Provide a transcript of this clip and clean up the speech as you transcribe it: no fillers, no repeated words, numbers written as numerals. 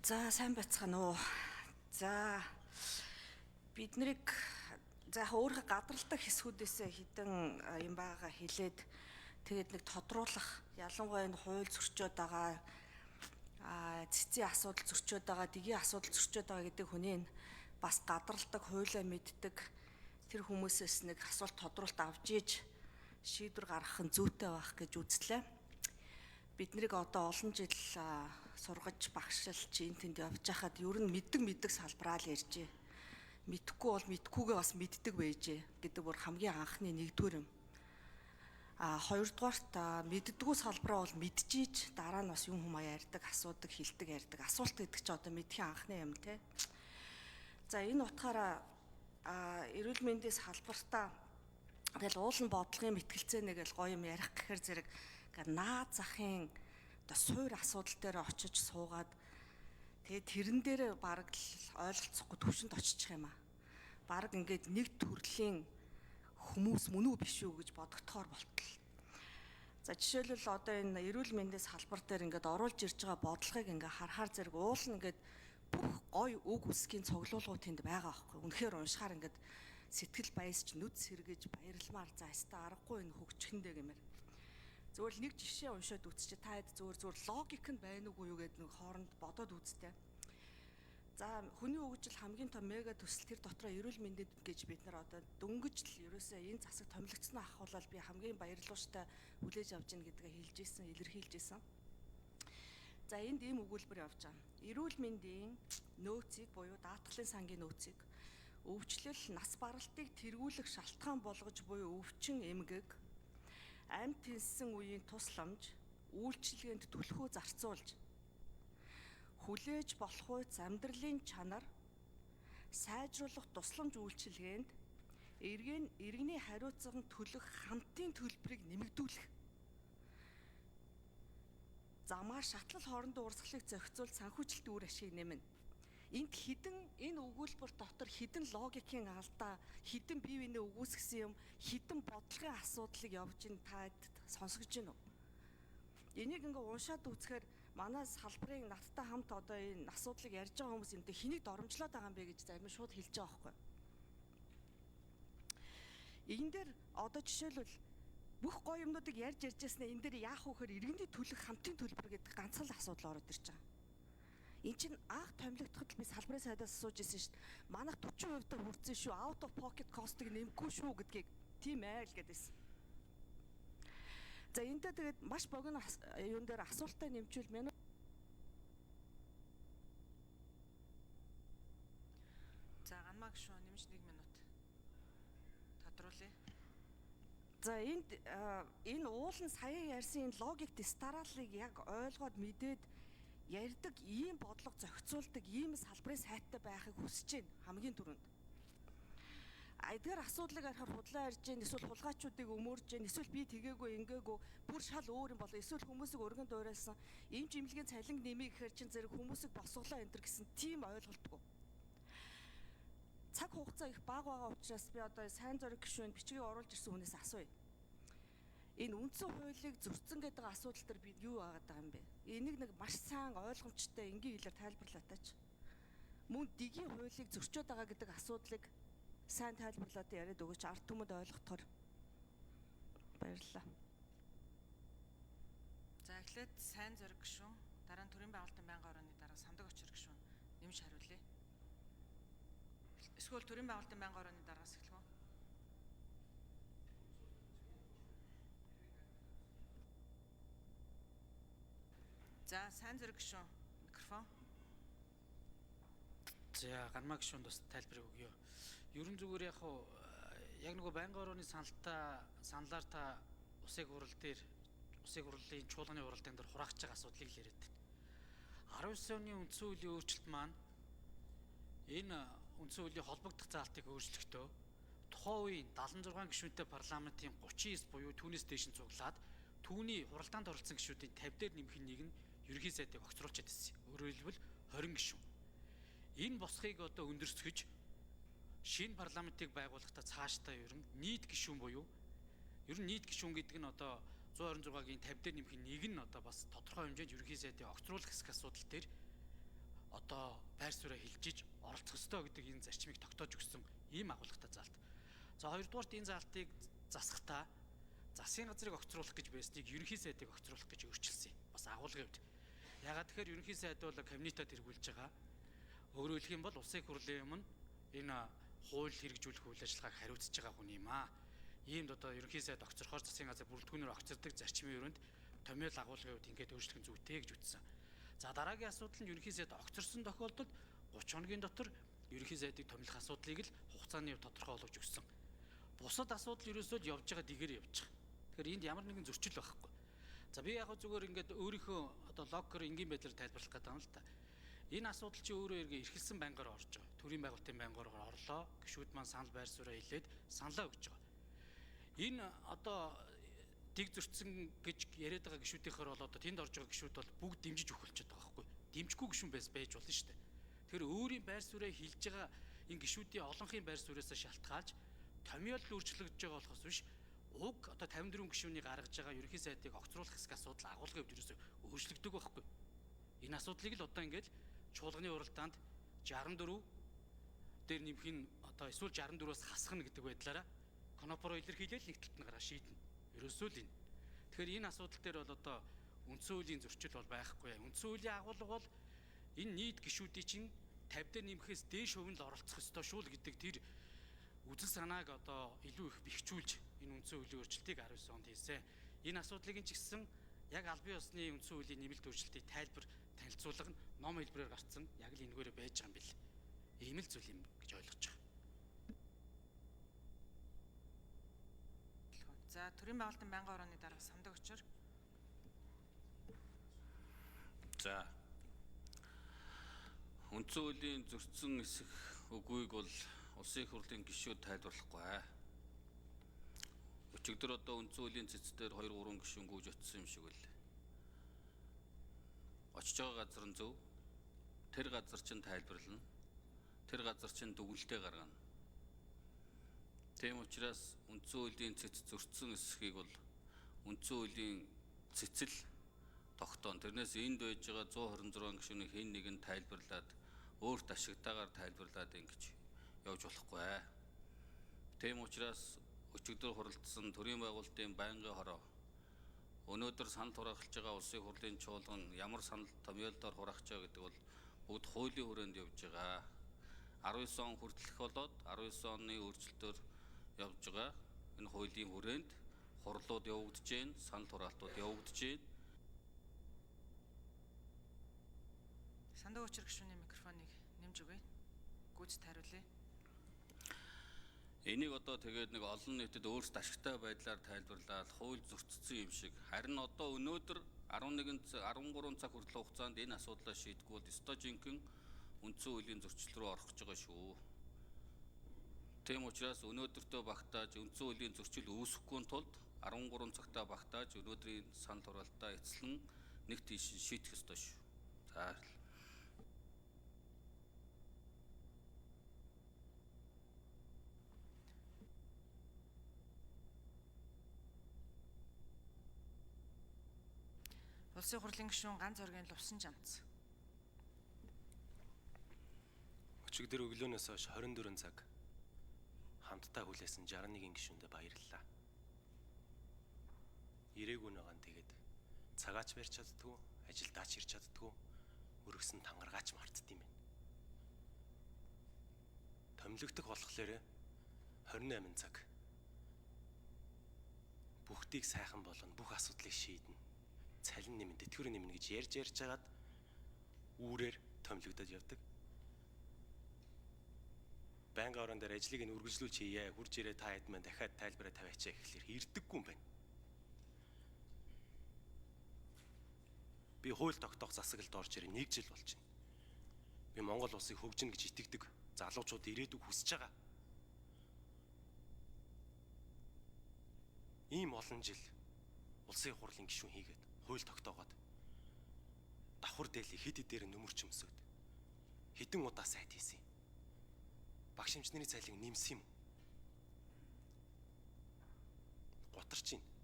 За сайн байцгаана уу. За бид нарыг яг өөрөө гадралдаг хэсгүүдээсээ хідэн юм байгаа хэлээд тэгээд нэг тодруулах ялангуяа энэ хууль зөрчөөд байгаа цэцгийн асуудал зөрчөөд байгаа, дэгийн асуудал зөрчөөд байгаа гэдэг хүний бас гадралдаг, хуулиа мэддэг тэр хүмүүсээс нэг асуулт тодруулалт авч ийж шийдвэр гаргах нь зүйтэй байх гэж үзлээ. Бид нарыг одоо олон жил сургаж багшилж энэ тэнд явж хахад ер нь мэддэг салбараа л ярьжээ. Мэдхгүй бол мэдхгүйгээ бас мэддэг байжээ гэдэг бүр хамгийн анхны нэгдүгээр юм. Хоёрдугаарт мэддэггүй салбараа бол мэдчихийж дараа нь бас юм хүмүүс ярьдаг, асуудаг, хэлдэг, ярьдаг. Асуулт гэдэг чинь одоо мэдхийн анхны юм те. За энэ утгаараа эрүүл мэндийн салбартаа тэгэл уулын бодлогын мэтгэлцээнэ гэл гоё юм ярих гэхээр зэрэг наад захын одоо суур асуудал дээр очиж суугаад тэгээд тэрэн дээр бараг л ойлголцохгүй төвшөнд очичих юм аа. Бараг ингээд нэг төрлийн хүмүүс мөн үү биш үү гэж бодогдохоор болтол. За жишээлбэл одоо энэ эрүүл мэндийн салбар дээр ингээд оруулж ирж байгаа бодлогыг ингээд харахаар зэрэг уул нь ингээд бүх гоё үг үсгийн цуглуулгууд тэнд байгаа байхгүй. Үнэхээр уншихаар ингээд сэтгэл баясч нүд сэргэж баярламаар за яста аргагүй энэ хөгжихэндээ гэмээр. Зөвхөн л нэг жишээ уншаад үзчихээ та хэд зөвхөн логик нь байна уугүй юу гэдэг нэг хооронд бодоод үзтээ. За хүний хөгжил хамгийн том мега төсөл тэр дотроо эрүүл мэндэд гэж бид нар одоо дөнгөж л ерөөсөө энэ засаг томилогдсон ахвал би хамгийн баярлууштай хүлээж авч ийн гэдгээ хэлжсэн, илэрхийлжсэн. За энд ийм өгүүлбэр явж байгаа. Эрүүл мэндийн нөөцийг буюу даатгалын сангийн нөөцийг өвчлөл, нас баралтыг тэргүүлэх шалтгаан болгож буюу өвчин эмгэг амьд тэнсэн үеийн тусламж, үйлчилгээнд түлхүү зарцуулж, хүлээж болох үйц амьдралын чанар, сайжруулах тусламж үйлчилгээнд иргэний хариуцлаганд төлөх хамтын төлбөрийг нэмэгдүүлэх. Замаар шатлал хоорондын урсгалыг зохицуул санхүүжилтийн үр ашгийг нэмнэ. Энд энэ өгүүлбэр дотор хідэн логикийн алдаа, хідэн бие биенээ өгөөсгсөн юм, хідэн бодлогын асуудлыг явж ин та сонсгож байна уу? Энийг ингээ уншаад үзэхээр манай салбарын надтай хамт одоо энэ асуудлыг ярьж байгаа хүмүүс энэтэй хэнийг доромжлоод байгаа юм бэ гэж зарим шууд хэлж байгаа байхгүй. Энэ дээр одоо жишээлбэл бүх гоё юмнуудыг ярьж яснаа энэ дээр яах вэ гэхээр иргэний төлөх хамтын төлбөр гэдэг ганцхан л асуудал ороод ирж байгаа. Энд чинь анх томилогдоход би салбарын сайдаас асууж ирсэн шүү дээ. Манайх 40% хүрсэн шүү. Out of pocket cost-ыг нэмэхгүй шүү гэдгийг тийм ээ л гэдээсэн. За энэ тэгээд маш богино юун дээр асуултаа нэмчүүл мэн. За ганмаа гişүн нэмж 1 минут. Тодруулъя. За энэ уулын сая ярьсан энэ логик дистаралыг яг ойлгоод мэдээд ярьдаг ийм бодлого зохицуулдаг ийм салбарын сайттай байхыг хүсэж байна хамгийн түрүүнд. Эдгээр асуудлыг харахаар худлаа ярьж гин эсвэл хулгайчуудыг өмөрж гин эсвэл би тэгээгүй ингээгүй бүр шал өөр юм болоо эсвэл хүмүүсийг өргөн дуурайлсан ийм жимлэгийн цалин нэмий гэхээр чин зэрэг хүмүүсийг босголоо энэ төр гэсэн тийм ойлголтгүй. Цаг хугацаа их бага байгаа учраас би одоо сайн зориг гишүүнд бичгийг оруулж ирсэн хүнээс асууя. Энэ үндсэн хуулийг зөрчсөн гэдэг асуудал төр бид юу яагаад байгаа юм бэ? Энийг нэг маш сайн ойлгомжтой энгийн хэлээр тайлбарлаад тач. Мөн дэгийн хуулийг зөрчөөд байгаа гэдэг асуудлыг сайн тайлбарлаад яриад өгөөч ард түмэд ойлгохоор баярлалаа. За эхлээд сайн зориг гişүн, дараа нь төрийн байгуулалтын байнгын орооны дараа самдаг очир гişүн нэмж хариулъя. Эсвэл төрийн байгуулалтын байнгын орооны дараагаас эхлэх үү? За сайн зориг гişүн микрофон. За ганмаа гişүнд бас тайлбарыг өгье. Ерөн зүгээр яг нөгөө байнгын орооны саналаар та усыг хурлын чуулганы уралдаан дээр хураахж байгаа асуудлыг л яриад байна. 19 оны үндсэн хуулийн өөрчлөлт маань энэ үндсэн хуулийн холбогдох заалтыг өөрчлөхдөө тухайн үеийн 76 гишүүнтэй парламентын 39 буюу түүнээс дээш нь цуглаад түүний хуралдаанд оролцсон гишүүдийн 50 дээр нэмэх нэг нь ерөнхий сайдыг огцруулчиад ирсэн. Өөрөөр хэлбэл 20 гишүүн. Энэ босхийг одоо өндөрсгөж шинэ парламентыг байгуулахдаа цаашдаа ер нь нийт гишүүн буюу ер нь нийт гишүүн гэдэг нь одоо 126-гийн 50 дээр нэмэх нэг нь одоо бас тодорхой хэмжээнд ерөнхий сайдыг огцруулах хэсэг асуудал дээр одоо байр сууриа хилжиж оролцох ёстой гэдэг энэ зарчмыг тогтоож өгсөн ийм агуулгатай заалт. За хоёрдугаарт энэ заалтыг засахдаа засгийн газрыг огцруулах гэж байсныг ерөнхий сайдыг огцруулах гэж өөрчилсөн юм. Бас агуулгын хувьд. Ягаад тэгэхээр ерөнхий сайд бол кабинетад хэрэгжүүлж байгаа. Өөрөөр хэлэх юм бол улсын хурлын өмнө энэ хууль хэрэгжүүлэх үйл ажиллагааг хариуцж байгаа хүн юм аа. Иймд одоо ерөнхий сайд огцорхоор засгийн газар бүрэлдэхүүнээр огцордог зарчмын өрөөнд томьёол агуулгын хувьд ингээд өөрчлөх нь зүйтэй гэж үзсэн. За дараагийн асуудал нь ерөнхий сайд огцорсон тохиолдолд 30 хоногийн дотор ерөнхий сайдыг томилох асуудлыг л хугацааны хувьд тодорхойлож өгсөн. Бусад асуудал ерөөсөө л явж байгаа дигээр явж байгаа. Тэгэхээр энд ямар нэгэн зөрчил байхгүй. За би яг зүгээр ингээд өөрийнхөө одоо логикоор энгийн байдлаар тайлбарлах гэдэг юм л та. Энэ асуудал чи өөрөө эргээ эрхэлсэн байнгаар орж байгаа. Төрийн байгуулалтын байнгаар орлоо. Гишүүд маань санал байр сууриа хэлээд саналаа өгч байгаа. Энэ одоо дэг зөрчсөн гэж яриад байгаа гишүүдийнхээр бол одоо тэнд орж байгаа гишүүд бол бүгд дэмжиж өгүүлчихэд байгаа байхгүй. Дэмжихгүй гишүүн байж болно шүү дээ. Тэгэхээр өөрийн байр сууриа хилж байгаа энэ гишүүдийн олонхын байр сууриасаа шалтгаалж томьёол өөрчлөгдөж байгаа болохоос биш уг одоо 54 гишүүнийг гаргаж байгаа ерөнхий сайдыг огцруулах хэсэг асуудал агуулгын хувьд ерөөсөө өөрчлөгдөг байхгүй. Энэ асуудлыг л одоо ингээд чуулганы уралдаанд 64 дээр нэмэх нь одоо эсвэл 64-аас хасгах гэдэг байдлаараа конопоро илэрхийлэл нэг талд нь гараа шийднэ. Ерөөсөө л энэ. Тэгэхээр энэ асуудал дээр бол одоо үндсэн хуулийн зөрчил бол байхгүй. Үндсэн хуулийн агуулга бол энэ нийт гишүүдийн чинь 50 дээр нэмэхээс дээш хувь нь л оролцох ёстой шүү л гэдэг тэр үзэл санааг одоо илүү их бэхжүүлж энэ үндсэн хуулийн өөрчлөлтийг 19 онд хийсэн. Энэ асуудлыг нь ч гэсэн яг албан ёсны үндсэн хуулийн нэмэлт өөрчлөлтийг тайлбар танилцуулга нь ном хэлбэрээр гарцсан яг л энэгээр байж байгаа юм бэл. Ийм л зүйл юм гэж ойлгож байгаа. За төрийн байгуулалтын байнгын орооны дарга Самдаг Өчир. За. Үндсэн хуулийн зөрчсөн эсэх үгүйг бол улсын их хурлын гишүүд тайлбарлахгүй. Өчигдөр одоо үндсэн хуулийн цэцээр 2-3 гишүүн гүйж очсон юм шиг үл. Очиж байгаа газар нь зөв. Тэр газар чинь тайлбарлана. Тэр газар чинь дүгнэлтээ гаргана. Тийм учраас үндсэн хуулийн цэц зөрчсөн эсхийг бол үндсэн хуулийн цэцэл тогтоон. Тэрнээс энд байж байгаа 126 гишүүний хэн нэг нь тайлбарлаад өөрт ашигтайгаар тайлбарлаад ингэж явж болохгүй. Тийм учраас өчигдөр хуралдсан төрийн байгуулалтын байнгын хороо өнөөдөр санал хураахлаж байгаа улсын хурлын чуулган ямар санал томьёолдоор хураахж байгаа гэдэг бол бүгд хуулийн хүрээнд явж байгаа. 19 он хүртэлх болоод 19 оны өөрчлөлтөөр явж байгаа. Энэ хуулийн хүрээнд хурлууд явагдаж байна, санал хураалтууд явагдаж байна. Самдаг Өчир гишүүний микрофоныг нэмж өгье. Гүйцэд хариулъя. Энийг одоо тэгээд нэг олон нийтэд өөрсдөө ашигтай байдлаар тайлбарлаад хууль зөрчсөн юм шиг. Харин одоо өнөөдөр 13 цаг хүртэл хугацаанд энэ асуудлаа шийдэхгүй бол өстой жинхэнэ үндсэн хуулийн зөрчил рүү орох гэж байгаа шүү. Тийм учраас өнөөдөртөө багтааж үндсэн хуулийн зөрчил үүсэхгүй тулд 13 цагтаа багтааж өнөөдрийн санал хураалтаа эцэлэн нэг тийш шийдэх ёстой шүү. За. Улсын хурлын гишүүн Ганц Оргийн Лувсан Жанц. Өчигдөр өглөөнөөс хойш 24 цаг хамтдаа хүлээсэн 61 гишүүндээ баярлалаа. Ирээгүй нэгаан тэгээд цагаач барьж чаддгүй, ажилдаач ирж чаддгүй, өргөсөн тангаргаач мартд юм байна. Томилогдох болохоор 28 цаг. Бүгдийг сайхан болгоно, бүх асуудлыг шийднэ. Цалин нэмэн, тэтгэврийн нэмнэ гэж ярьж хагаад үүрээр томилогдоод явдаг. Байнгын орон дээр ажлыг нь үргэлжлүүлж хийе, хурж ирээ та хэд маань дахиад тайлбараа тавиачаа гэхлээр ирдэггүй юм байна. Би хууль тогтоох засаглалд орж ирээ 1 жил болж байна. Би Монгол улсыг хөгжинэ гэж итгэдэг залуучууд ирээдүг хүсэж байгаа. Ийм олон жил улсын хурлын гишүүн хийгээд хууль тогтоогоод давхар дээлийг хэд хэдээр нөмөрч өмсөд хэдэн удаа сайд хийсэн юм. Багш эмчнэрийн цалинг нэмсэн юм. Готарч байна.